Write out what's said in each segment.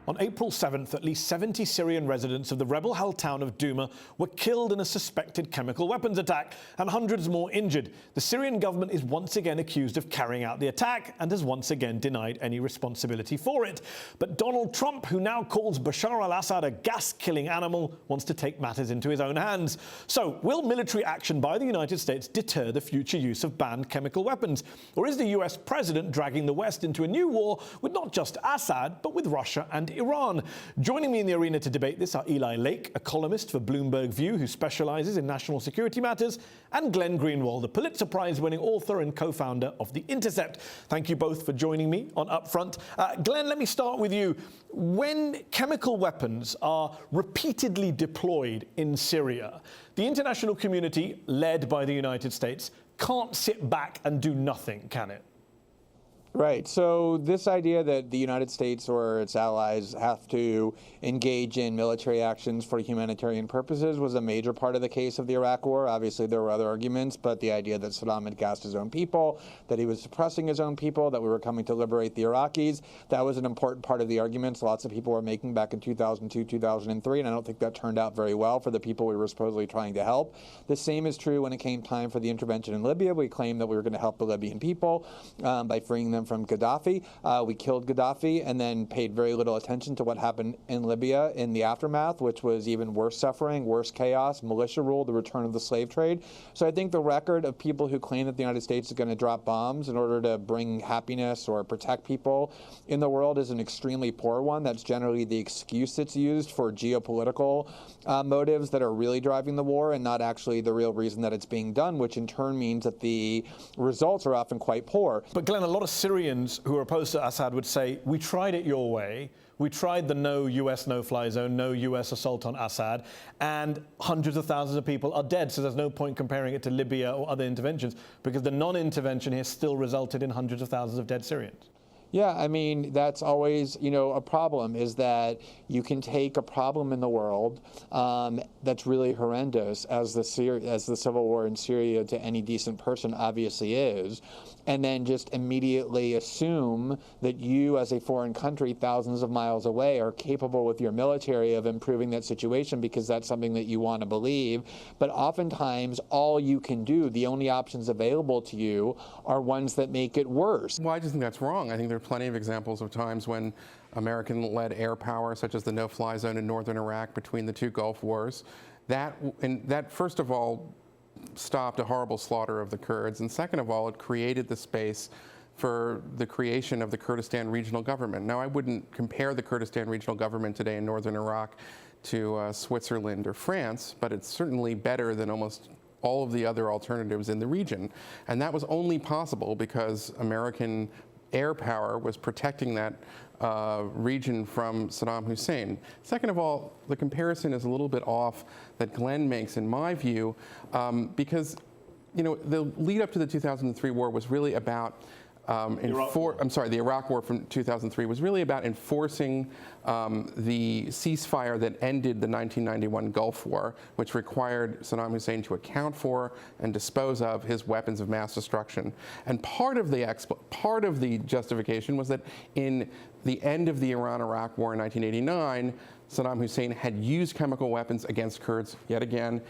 On April 7th, at least 70 Syrian residents of the rebel-held town of Douma were killed in a suspected chemical weapons attack, and hundreds more injured. The Syrian government is once again accused of carrying out the attack and has once again denied any responsibility for it. But Donald Trump, who now calls Bashar al-Assad a gas-killing animal, wants to take matters into his own hands. So, will military action by the United States deter the future use of banned chemical weapons? Or is the US president dragging the West into a new war with not just Assad, but with Russia and Iran? Joining me in the arena to debate this are Eli Lake, a columnist for Bloomberg View who specializes in national security matters, and Glenn Greenwald, the Pulitzer Prize-winning author and co-founder of The Intercept. Thank you both for joining me on UpFront. Glenn, let me start with you. When chemical weapons are repeatedly deployed in Syria, the international community, led by the United States, can't sit back and do nothing, can it? Right. So this idea that the United States or its allies have to engage in military actions for humanitarian purposes was a major part of the case of the Iraq War. Obviously, there were other arguments, but the idea that Saddam had gassed his own people, that he was suppressing his own people, that we were coming to liberate the Iraqis, that was an important part of the arguments lots of people were making back in 2002, 2003, and I don't think that turned out very well for the people we were supposedly trying to help. The same is true when it came time for the intervention in Libya. We claimed that we were going to help the Libyan people by freeing them from Gaddafi. We killed Gaddafi and then paid very little attention to what happened in Libya in the aftermath, which was even worse suffering, worse chaos, militia rule, the return of the slave trade. So I think the record of people who claim that the United States is going to drop bombs in order to bring happiness or protect people in the world is an extremely poor one. That's generally the excuse that's used for geopolitical motives that are really driving the war and not actually the real reason that it's being done, which in turn means that the results are often quite poor. But Glenn, a lot of Syrians who are opposed to Assad would say, we tried it your way. We tried the no US no-fly zone, no US assault on Assad, and hundreds of thousands of people are dead. So there's no point comparing it to Libya or other interventions because the non-intervention here still resulted in hundreds of thousands of dead Syrians. Yeah, I mean, that's always, a problem is that you can take a problem in the world that's really horrendous, as the civil war in Syria to any decent person obviously is, and then just immediately assume that you as a foreign country thousands of miles away are capable with your military of improving that situation because that's something that you want to believe. But oftentimes all you can do, the only options available to you are ones that make it worse. Well, I just think that's wrong. I think there are plenty of examples of times when American-led air power, such as the no-fly zone in northern Iraq between the two Gulf Wars, that first of all stopped a horrible slaughter of the Kurds, and second of all, it created the space for the creation of the Kurdistan Regional Government. Now, I wouldn't compare the Kurdistan Regional Government today in northern Iraq to Switzerland or France, but it's certainly better than almost all of the other alternatives in the region. And that was only possible because American air power was protecting that region from Saddam Hussein. Second of all, the comparison is a little bit off that Glenn makes, in my view, because the lead up to the 2003 war was really about the Iraq War from 2003 was really about enforcing the ceasefire that ended the 1991 Gulf War, which required Saddam Hussein to account for and dispose of his weapons of mass destruction. And part of the justification was that in the end of the Iran-Iraq War in 1989, Saddam Hussein had used chemical weapons against Kurds, yet again,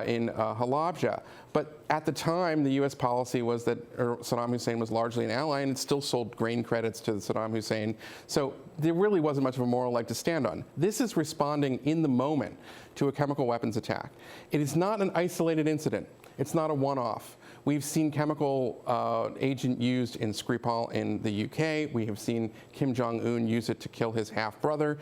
in Halabja. But at the time, the U.S. policy was that Saddam Hussein was largely an ally, and it still sold grain credits to Saddam Hussein. So there really wasn't much of a moral leg to stand on. This is responding in the moment to a chemical weapons attack. It is not an isolated incident. It's not a one-off. We've seen chemical agent used in Skripal in the UK. We have seen Kim Jong-un use it to kill his half-brother.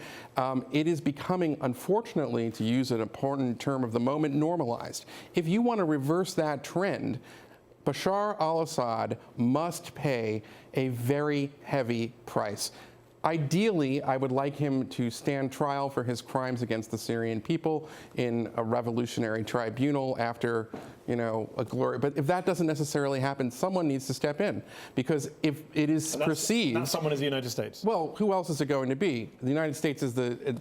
It is becoming, unfortunately, to use an important term of the moment, normalized. If you want to reverse that trend, Bashar al-Assad must pay a very heavy price. Ideally, I would like him to stand trial for his crimes against the Syrian people in a revolutionary tribunal after, a glory. But if that doesn't necessarily happen, someone needs to step in. Because if it is perceived... That someone is the United States. Well, who else is it going to be? The United States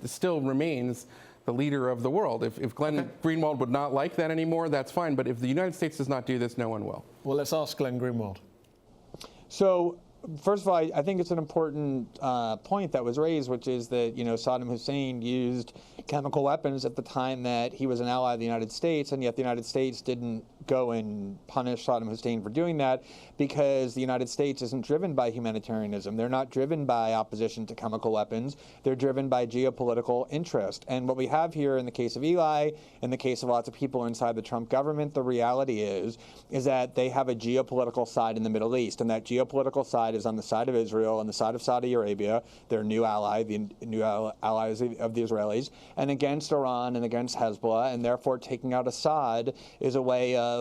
still remains the leader of the world. If Glenn Greenwald would not like that anymore, that's fine. But if the United States does not do this, no one will. Well, let's ask Glenn Greenwald. So First of all, I think it's an important point that was raised, which is that, Saddam Hussein used chemical weapons at the time that he was an ally of the United States, and yet the United States didn't go and punish Saddam Hussein for doing that because the United States isn't driven by humanitarianism. They're not driven by opposition to chemical weapons. They're driven by geopolitical interest. And what we have here in the case of Eli, in the case of lots of people inside the Trump government, the reality is that they have a geopolitical side in the Middle East, and that geopolitical side is on the side of Israel, on the side of Saudi Arabia, their new ally, the new allies of the Israelis, and against Iran and against Hezbollah, and therefore taking out Assad is a way of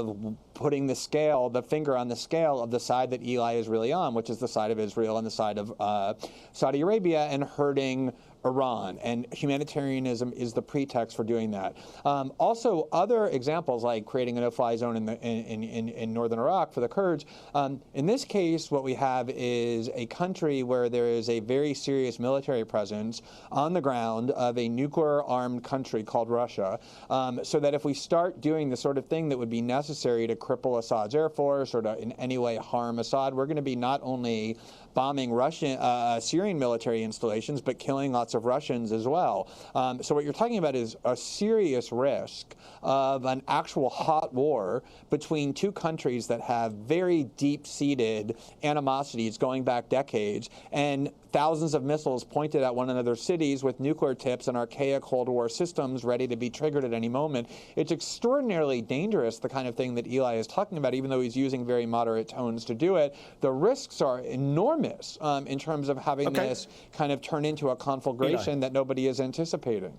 putting the finger on the scale of the side that Eli is really on, which is the side of Israel and the side of Saudi Arabia, and hurting Iran, and humanitarianism is the pretext for doing that. Also, other examples like creating a no-fly zone in northern Iraq for the Kurds. In this case, what we have is a country where there is a very serious military presence on the ground of a nuclear-armed country called Russia, so that if we start doing the sort of thing that would be necessary to cripple Assad's air force or to in any way harm Assad, we're going to be not only bombing Syrian military installations, but killing lots of Russians as well. So what you're talking about is a serious risk of an actual hot war between two countries that have very deep-seated animosities going back decades, and thousands of missiles pointed at one another's cities with nuclear tips and archaic Cold War systems ready to be triggered at any moment. It's extraordinarily dangerous, the kind of thing that Eli is talking about, even though he's using very moderate tones to do it. The risks are enormous in terms of having this kind of turn into a conflagration that nobody is anticipating.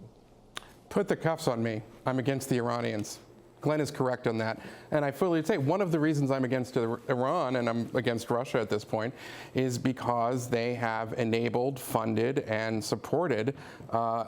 Put the cuffs on me. I'm against the Iranians. Glenn is correct on that. And I fully say one of the reasons I'm against Iran and I'm against Russia at this point is because they have enabled, funded, and supported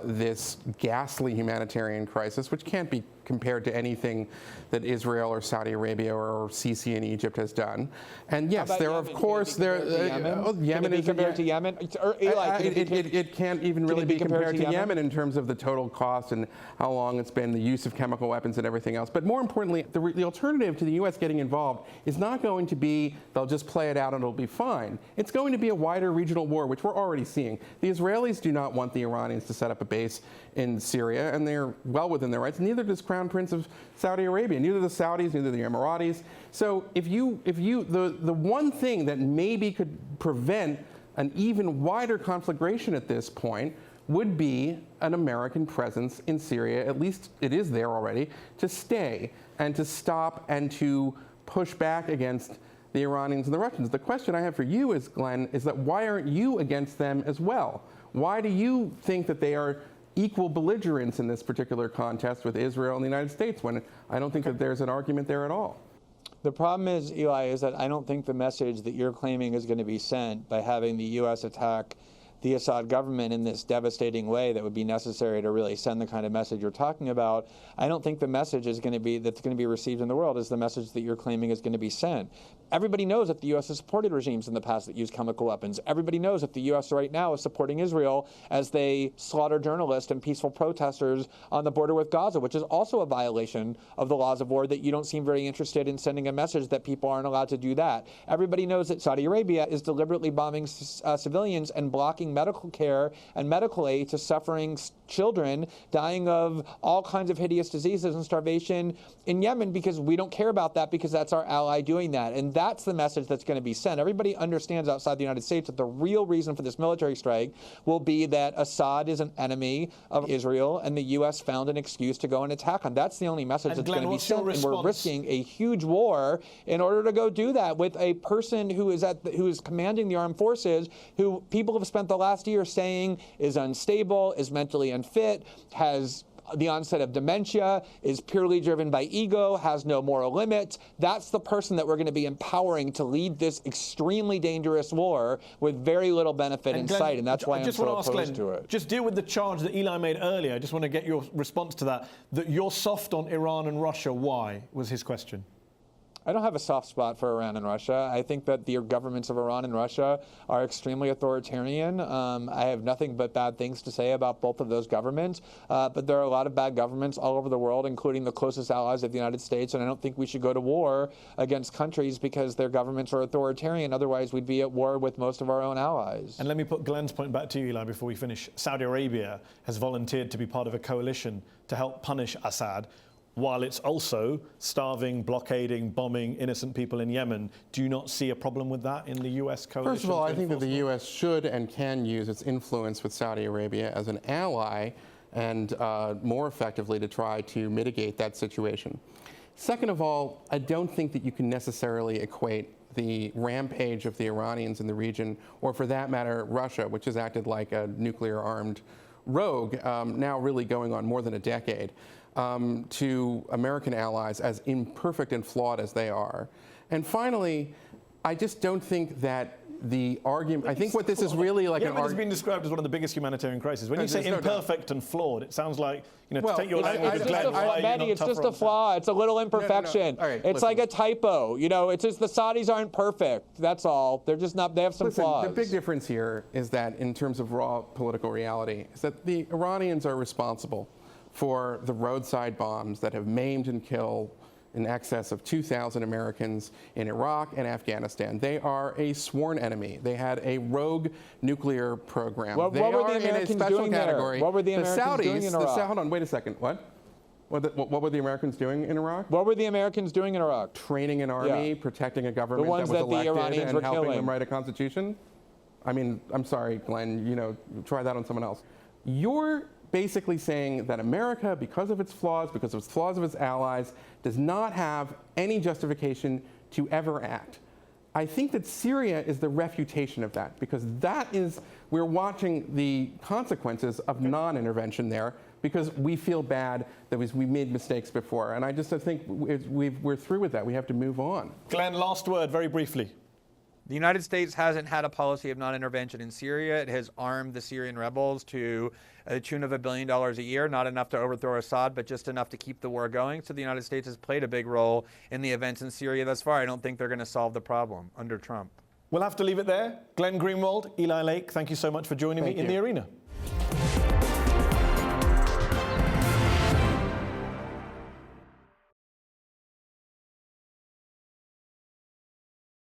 this ghastly humanitarian crisis, which can't be compared to anything that Israel or Saudi Arabia or Sisi in Egypt has done. And yes, there are, of course, Yemen is compared to Yemen. It can't even really be compared to Yemen in terms of the total cost and how long it's been, the use of chemical weapons and everything else. But more importantly, the alternative to the U.S. getting involved is not going to be they'll just play it out and it'll be fine. It's going to be a wider regional war, which we're already seeing. The Israelis do not want the Iranians to set up a base in Syria, and they're well within their rights. Neither does Crown Prince of Saudi Arabia, neither the Saudis, neither the Emiratis. So the one thing that maybe could prevent an even wider conflagration at this point would be an American presence in Syria, at least it is there already, to stay and to stop and to push back against the Iranians and the Russians. The question I have for you is, Glenn, is that why aren't you against them as well? Why do you think that they are equal belligerents in this particular contest with Israel and the United States when I don't think that there's an argument there at all? The problem is, Eli, is that I don't think the message that you're claiming is going to be sent by having the U.S. attack the Assad government in this devastating way that would be necessary to really send the kind of message you're talking about. I don't think the message is going to be that's going to be received in the world is the message that you're claiming is going to be sent. Everybody knows that the U.S. has supported regimes in the past that use chemical weapons. Everybody knows that the U.S. right now is supporting Israel as they slaughter journalists and peaceful protesters on the border with Gaza, which is also a violation of the laws of war, that you don't seem very interested in sending a message that people aren't allowed to do that. Everybody knows that Saudi Arabia is deliberately bombing civilians and blocking medical care and medical aid to suffering children dying of all kinds of hideous diseases and starvation in Yemen, because we don't care about that because that's our ally doing that. And that's the message that's going to be sent. Everybody understands outside the United States that the real reason for this military strike will be that Assad is an enemy of Israel and the U.S. found an excuse to go and attack him. That's the only message that's going to be sent. And we're risking a huge war in order to go do that with a person who is commanding the armed forces, who people have spent the last year saying is unstable, is mentally unfit, has the onset of dementia, is purely driven by ego, has no moral limits. That's the person that we're going to be empowering to lead this extremely dangerous war with very little benefit in sight, and that's why I'm so opposed to it. Just deal with the charge that Eli made earlier. I just want to get your response to that you're soft on Iran and Russia. Why, was his question. I don't have a soft spot for Iran and Russia. I think that the governments of Iran and Russia are extremely authoritarian. I have nothing but bad things to say about both of those governments, but there are a lot of bad governments all over the world, including the closest allies of the United States, and I don't think we should go to war against countries because their governments are authoritarian. Otherwise, we'd be at war with most of our own allies. And let me put Glenn's point back to you, Eli, before we finish. Saudi Arabia has volunteered to be part of a coalition to help punish Assad, while it's also starving, blockading, bombing innocent people in Yemen. Do you not see a problem with that in the U.S. coalition? First of all, I think that the U.S. should and can use its influence with Saudi Arabia as an ally and more effectively to try to mitigate that situation. Second of all, I don't think that you can necessarily equate the rampage of the Iranians in the region, or for that matter, Russia, which has acted like a nuclear-armed rogue, now really going on more than a decade, to American allies, as imperfect and flawed as they are. And finally, I just don't think that the argument, I think what this is really like an Yemen has been described as one of the biggest humanitarian crises. When you say imperfect and flawed, it sounds like, you know, to take your language with Glenn, it's just a flaw. It's a little imperfection. No. All right, it's listen. like a typo. You know, it's just the Saudis aren't perfect. That's all. They're just not, they have some flaws. The big difference here is that in terms of raw political reality, is that the Iranians are responsible for the roadside bombs that have maimed and killed in excess of 2,000 Americans in Iraq and Afghanistan. They are a sworn enemy. They had a rogue nuclear program. What were the Americans doing there? What were the Americans doing in Iraq? Hold on, wait a second. What were the Americans doing in Iraq? What were the Americans doing in Iraq? Training an army, protecting a government the ones that was that elected, the Iranians and were helping killing. them write a constitution? I mean, I'm sorry, Glenn, you know, try that on someone else. You're basically saying that America, because of its flaws of its allies, does not have any justification to ever act. I think that Syria is the refutation of that, because we're watching the consequences of non-intervention there, because we feel bad that we made mistakes before. And I just think we're through with that. We have to move on. Glenn, last word, very briefly. The United States hasn't had a policy of non-intervention in Syria. It has armed the Syrian rebels to the tune of $1 billion a year, not enough to overthrow Assad, but just enough to keep the war going. So the United States has played a big role in the events in Syria thus far. I don't think they're going to solve the problem under Trump. We'll have to leave it there. Glenn Greenwald, Eli Lake, thank you so much for joining me in the arena.